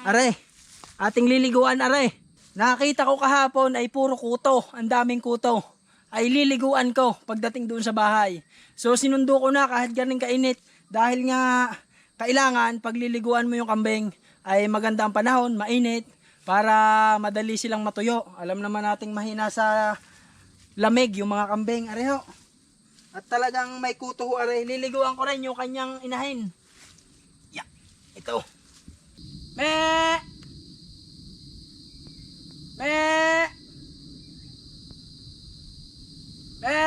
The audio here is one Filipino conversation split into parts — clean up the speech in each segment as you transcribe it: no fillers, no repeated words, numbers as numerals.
Are, ating liliguan are. Nakita ko kahapon ay puro kuto, ang daming kuto. Ay liliguan ko pagdating doon sa bahay. So sinundo ko na kahit ganun kainit dahil nga kailangan pagliliguan mo yung kambing ay maganda ang panahon, mainit para madali silang matuyo. Alam naman nating mahina sa lamig yung mga kambing, areho. At talagang may kuto ho are. Liliguan ko rin yung kanyang inahin. Yeah, ito. Me! Me! Me!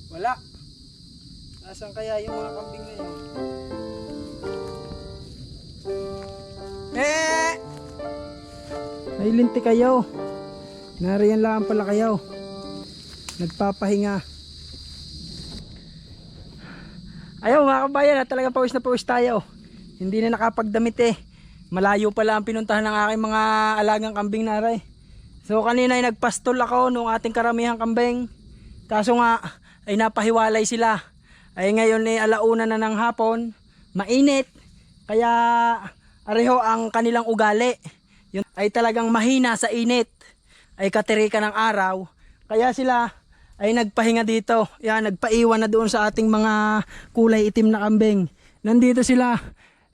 Wala. Nasaan kaya yung mga kambing ngayon? Me! Ay linti kayo. Nariyan lang pala kayo. Nagpapahinga. Ayaw mga kabayan, talaga pawis na pawis tayo. Hindi na nakapagdamit eh. Malayo pala ang pinuntahan ng aking mga alagang kambing na aray. So kanina ay nagpastol ako nung ating karamihang kambing. Kaso nga ay napahiwalay sila. Ay ngayon ay alauna na ng hapon. Mainit. Kaya areho ang kanilang ugali. Yun ay talagang mahina sa init. Ay katirika ng araw. Kaya sila ay nagpahinga dito. Yan, nagpaiwan na doon sa ating mga kulay itim na kambing. Nandito sila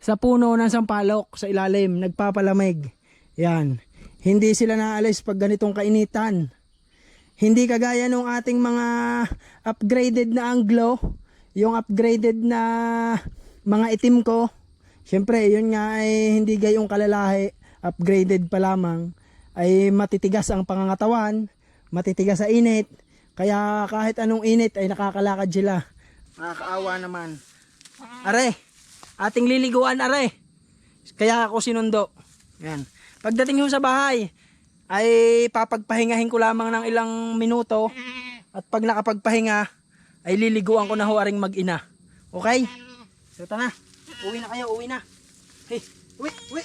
sa puno ng sampalok sa ilalim, nagpapalamig. Yan. Hindi sila naalis pag ganitong kainitan. Hindi kagaya nung ating mga upgraded na Anglo, yung upgraded na mga itim ko. Siyempre, yun nga ay hindi gayong kalalahi, upgraded pa lamang. Ay matitigas ang pangangatawan, matitigas sa init. Kaya kahit anong init ay nakakalakad sila. Nakakaawa naman. Are, ating liliguan are. Kaya ako sinundo. Yan. Pagdating ho sa bahay, ay papagpahingahin ko lamang ng ilang minuto. At pag nakapagpahinga, ay liliguan ko na ho aring mag-ina. Okay? So ito na. Uwi na kayo, uwi na. Hey, uwi, uwi,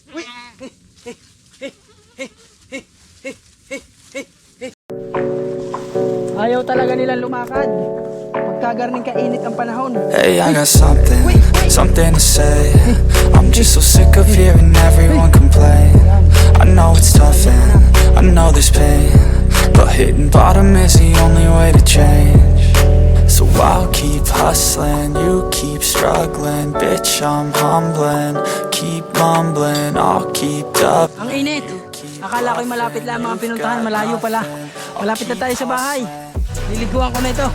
uwi. Hey, hey, hey, hey, hey, hey, hey, hey, hey. Ayaw talaga nilang lumakad. Magkagarning kainit ang panahon. Hey, I got something to say. I'm just so sick of hearing everyone complain. I know it's tough and I know there's pain, but hitting bottom is the only way to change. So I'll keep hustling, you keep struggling. Bitch, I'm humbling, keep mumbling, I'll keep up. Ang init. Akala ko'y malapit lang mga pinuntahan, malayo pala. Malapit na tayo sa bahay. Liliguan ko na ito.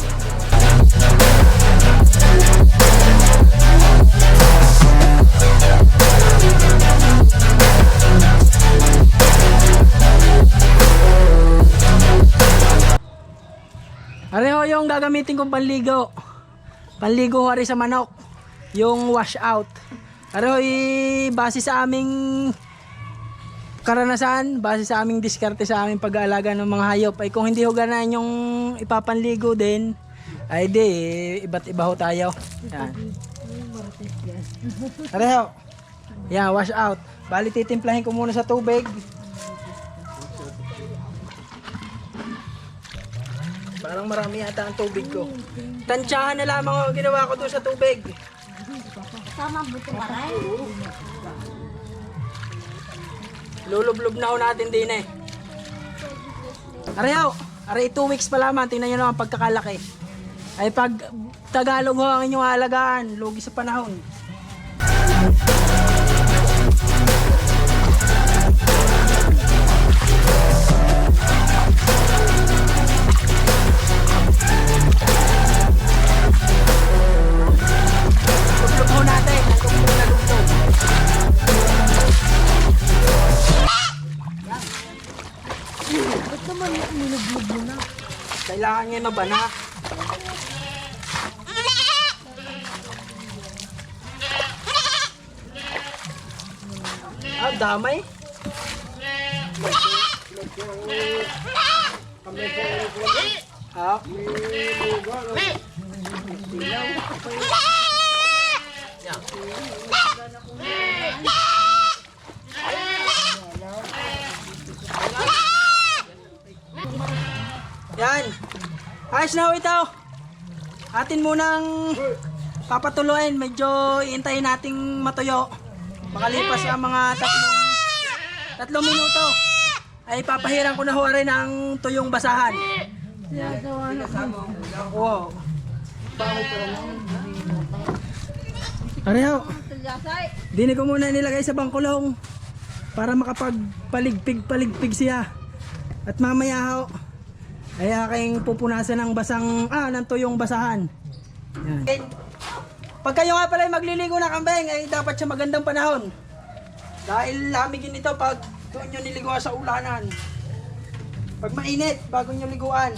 Areho yung gagamitin kong panligo. Panligo hari sa manok. Yung wash out. Areho base sa aming karanasan, base sa aming diskarte sa aming pag-aalaga ng mga hayop, ay kung hindi ho ganahan yung ipapanligo din, ay di, iba't iba ho tayo. Yan. Areho. Yan, wash out. Bali titimplahin ko muna sa tubig. Parang marami yata ang tubig ko. Tansyahan na lamang ang ginawa ko doon sa tubig. Sama buto maray. Lulublob na ho natin din eh. Areho, aray 2 weeks pa lamang. Tingnan nyo naman pagkakalaki. Ay pag Tagalog ho ang inyong alagaan, lugi sa panahon. Lublob ho natin. Lublob na lublob. Ba't naman nilublob mo na? Kailangan ngayon mabana. Ah, damay. Ah. Yan. Ayos na ho ito. Atin munang papatuloyin. Medyo iintayin nating matuyo. makalipas ang mga tatlong minuto, ay papahiran ko na ho rin ang tuyong basahan. Wow. Areho. Dini ko muna nilagay sa bangkulong para makapagpaligpig siya. At mamaya ho ay aking pupunasan ng ng tuyong basahan. Yan. Pag kayo nga pala ay magliligo na kambing ay dapat siya magandang panahon. Dahil lamigin ito pag doon nyo niliguan sa ulanan. Pag mainit bago nyo liguan.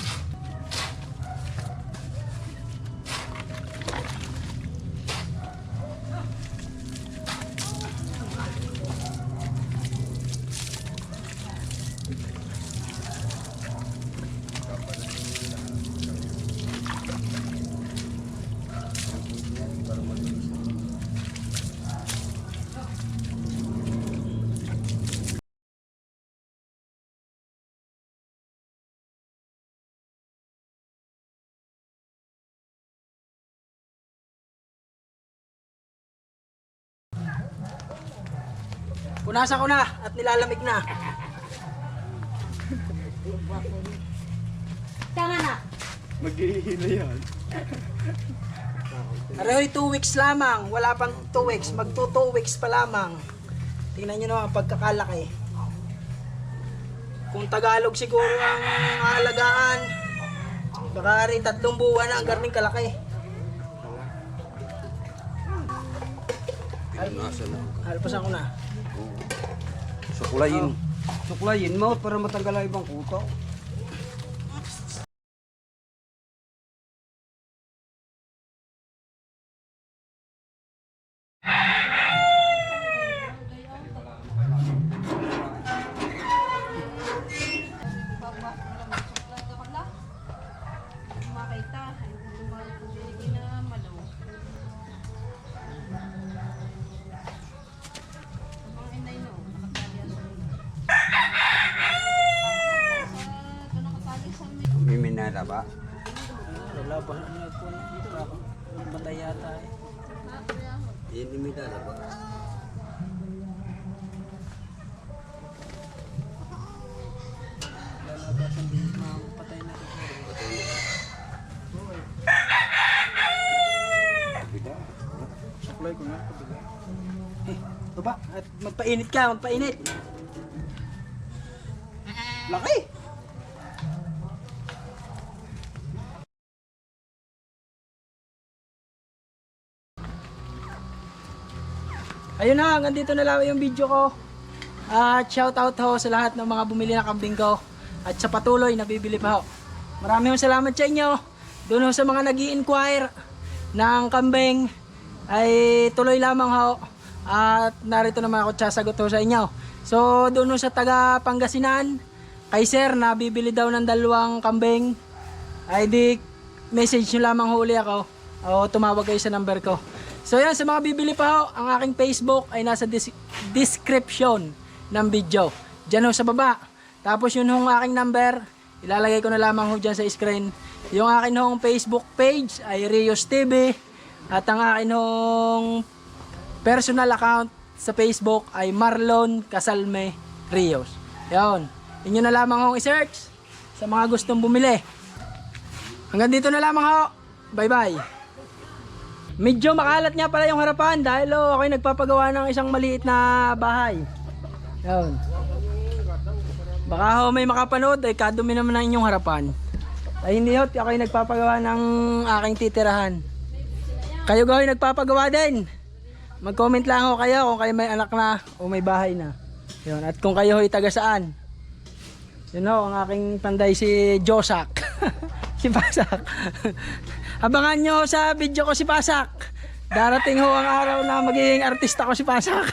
Punasan ko na at nilalamig na. Tanga na. Maghihila yan. Arehoy 2 weeks lamang, wala pang 2 weeks, mag 2 weeks pa lamang. Tingnan nyo naman ang pagkakalaki. Kung Tagalog siguro ang aalagaan, baka rin 3 buwan na ang garning kalaki. Halpasan ko na. Suklayin. Suklayin mo para matanggal ang ibang kuto. Miminada ba? Wala pa ano po dito ako. Batay yata eh. Yan miminada ba? Lalabasan din patay na ito. Kabila. Suklay ko na. Kabila. Baba, at magpainit ka, magpainit. Laki! Ayun na, hanggang dito na lang yung video ko. At shout out ho sa lahat ng mga bumili ng kambing ko. At sa patuloy na bibili pa ho. Maraming salamat sa inyo. Doon ho sa mga nag-i-inquire ng kambing ay tuloy lamang ho. At narito naman ako sasagot ho sa inyo. So doon ho sa taga Pangasinan, kay sir na bibili daw ng 2 kambing, ay di message nyo lamang huli ako o tumawag kayo sa number ko. So yan, sa mga bibili pa ho, ang aking Facebook ay nasa description ng video. Diyan ho sa baba. Tapos yun hong aking number, ilalagay ko na lamang ho dyan sa screen. Yung akin hong Facebook page ay Rios TV. At ang akin hong personal account sa Facebook ay Marlon Casalme Rios. Yan. Inyo na lamang hong i-search sa mga gustong bumili. Hanggang dito na lamang ho. Bye bye. Medyo makalat nga pala yung harapan dahil ako'y nagpapagawa ng isang maliit na bahay. Yan. Baka may makapanood ay kadumi naman ang inyong harapan. Ay hindi ho, ako'y nagpapagawa ng aking titirahan. Kayo gawin nagpapagawa din. Mag-comment lang ho kayo kung kayo may anak na o may bahay na. Yan. At kung kayo ho'y taga saan. Yun ho, ang aking panday si Josak. Si Pasak. Abangan nyo sa video ko si Pasak. Darating ho ang araw na magiging artista ko si Pasak.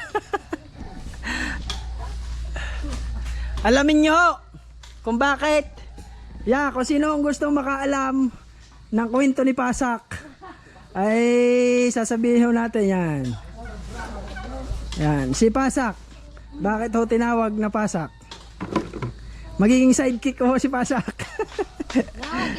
Alamin nyo ho kung bakit. Yeah, kung sino ang gustong makaalam ng kwento ni Pasak ay sasabihin ho natin yan. Yan, si Pasak. Bakit ho tinawag na Pasak? Magiging sidekick ko ho si Pasak.